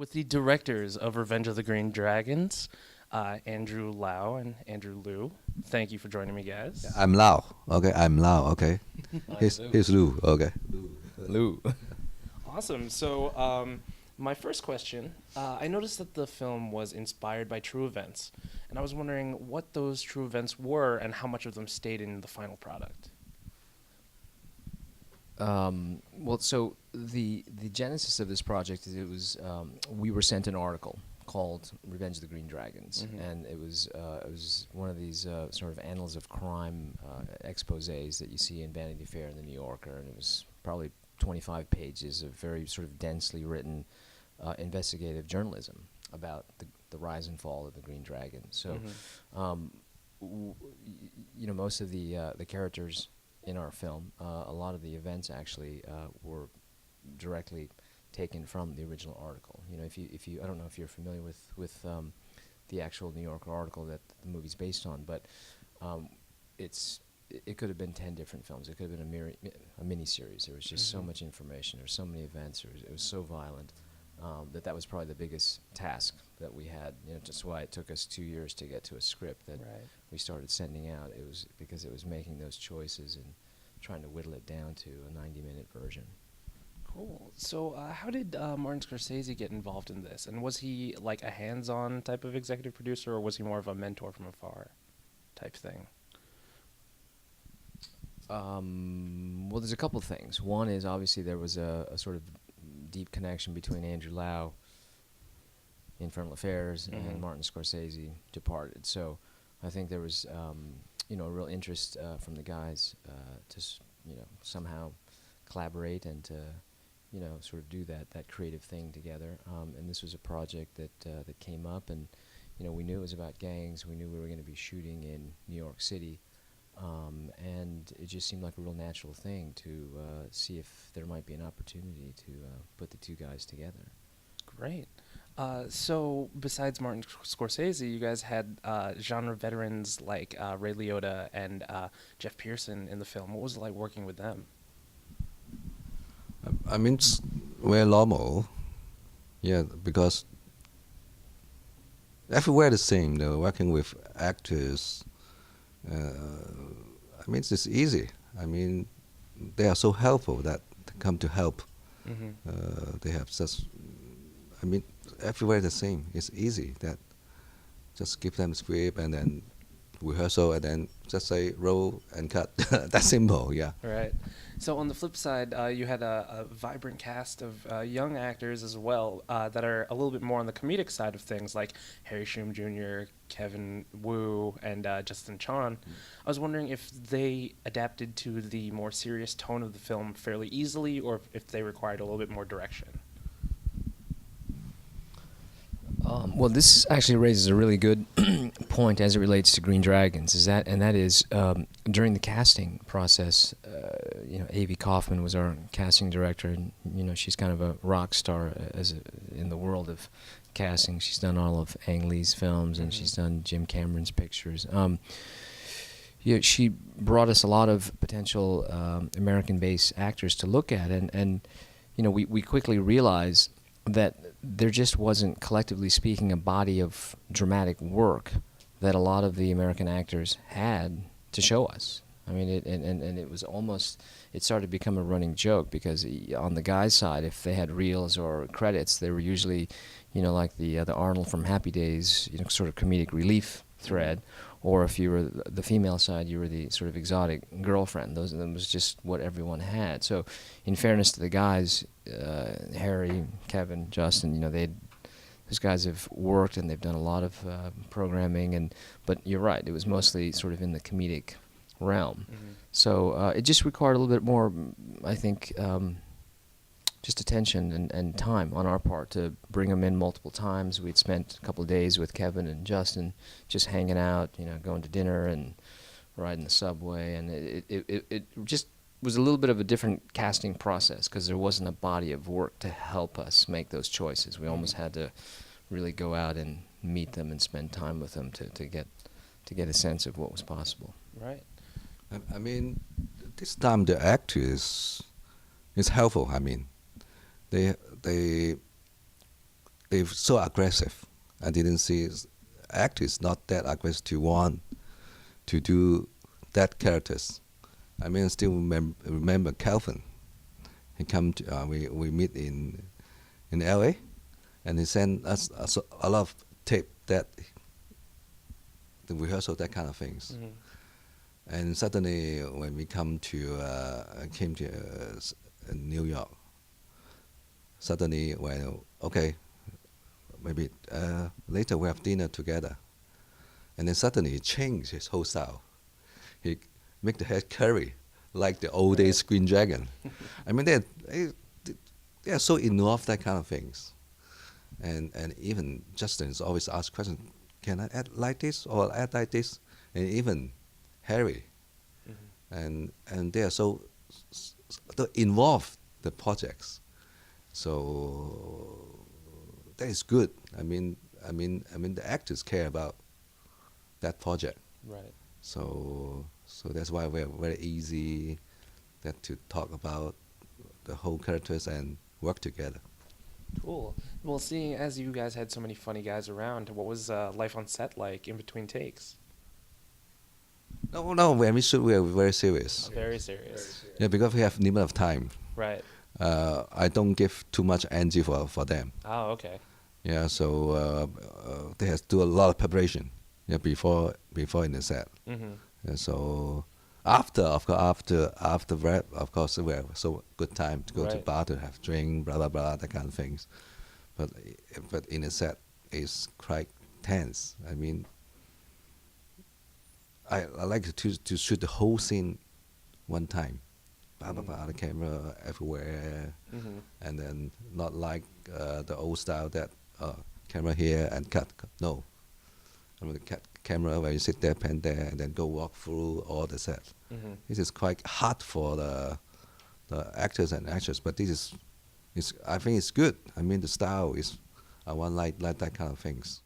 with the directors of Revenge of the Green Dragons, Andrew Lau and Andrew Liu. Thank you for joining me, guys. I'm Lao. Okay, I'm Lao. Okay, he's Lu. Okay. Lou. Awesome. So, my first question, I noticed that the film was inspired by true events, and I was wondering what those true events were and how much of them stayed in the final product. Well, so the genesis of this project is we were sent an article called "Revenge of the Green Dragons," and it was one of these sort of annals of crime exposés that you see in Vanity Fair and the New Yorker, and it was probably 25 pages of very sort of densely written investigative journalism about the rise and fall of the Green Dragon. So, most of the characters in our film, a lot of the events actually were directly taken from the original article. If you I don't know if you're familiar with the actual New Yorker article that the movie's based on, but it could have been 10 different films. It could have been a mini-series. There was just so much information. There were so many events. It was so violent that was probably the biggest task that we had. Just why it took us 2 years to get to a script that we started sending out. It was because it was making those choices and trying to whittle it down to a 90-minute version. Cool. So, how did Martin Scorsese get involved in this? And was he like a hands-on type of executive producer, or was he more of a mentor from afar type thing? Well, there's a couple of things. One is obviously there was a sort of deep connection between Andrew Lau, Infernal Affairs, and Martin Scorsese departed. So I think there was a real interest from the guys to somehow collaborate and to sort of do that creative thing together. And this was a project that came up, and we knew it was about gangs. We knew we were going to be shooting in New York City. And it just seemed like a real natural thing to see if there might be an opportunity to put the two guys together. Great. So besides Martin Scorsese, you guys had genre veterans like Ray Liotta and Jeff Pearson in the film. What was it like working with them? I mean, it's very normal. Yeah, because everywhere the same. Working with actors. I mean, it's easy. I mean, they are so helpful that they come to help. They have such. I mean, everywhere the same. It's easy. That just give them the script and then rehearsal and then just say roll and cut. That's simple. Yeah. Right. So on the flip side, you had a vibrant cast of young actors as well that are a little bit more on the comedic side of things, like Harry Shum Jr., Kevin Wu, and Justin Chon. I was wondering if they adapted to the more serious tone of the film fairly easily, or if they required a little bit more direction. Well, this actually raises a really good point as it relates to Green Dragons. That is during the casting process. Avi Kaufman was our casting director, and she's kind of a rock star in the world of casting. She's done all of Ang Lee's films, and she's done Jim Cameron's pictures. She brought us a lot of potential American-based actors to look at, and we quickly realized that there just wasn't, collectively speaking, a body of dramatic work that a lot of the American actors had to show us. I mean, it was almost, it started to become a running joke because on the guys' side, if they had reels or credits, they were usually, like the Arnold from Happy Days, sort of comedic relief thread, or if you were the female side, you were the sort of exotic girlfriend. Those of them was just what everyone had. So, in fairness to the guys, Harry, Kevin, Justin, those guys have worked and they've done a lot of programming. But you're right, it was mostly sort of in the comedic realm. So it just required a little bit more, I think, just attention and time on our part to bring them in multiple times. We'd spent a couple of days with Kevin and Justin just hanging out, going to dinner and riding the subway, and it just was a little bit of a different casting process because there wasn't a body of work to help us make those choices. We almost had to really go out and meet them and spend time with them to get a sense of what was possible. Right. I mean, this time the actors is helpful. I mean, they they're so aggressive. I didn't see actors not that aggressive to want to do that characters. I mean, I still remember Calvin. He come to we meet in L.A. and he sent us a lot of tape that the rehearsal, that kind of things. Mm-hmm. And suddenly when we came to New York, suddenly when okay, maybe later we have dinner together, and then suddenly he changed his whole style. He make the head curly like the old days Green Dragon. I mean they are so involved that kind of things, and even Justin's always ask questions. Can I add like this or add like this? And even Harry, and they are so involved the projects. So that is good. I mean the actors care about that project. Right. So that's why we're very easy that to talk about the whole characters and work together. Cool. Well, seeing as you guys had so many funny guys around, what was life on set like in between takes? No, when we shoot, we are very serious. Very serious. Yeah, because we have limit of time. Right. I don't give too much energy for them. Oh, okay. Yeah, so they have to do a lot of preparation. Yeah, before in the set. Mm-hmm. Yeah, so after rap, of course, we have so good time to go to Right. bar to have drink, blah blah blah, that kind of things. But in the set, it's quite tense. I mean, I like to shoot the whole scene one time. Blah blah blah, the camera everywhere, Mm-hmm. and then not like the old style that camera here and cut. No, I mean, the camera where you sit there, pen there, and then go walk through all the set. Mm-hmm. This is quite hard for the actors and actresses, but this is I think it's good. I mean, the style is I want like that kind of things.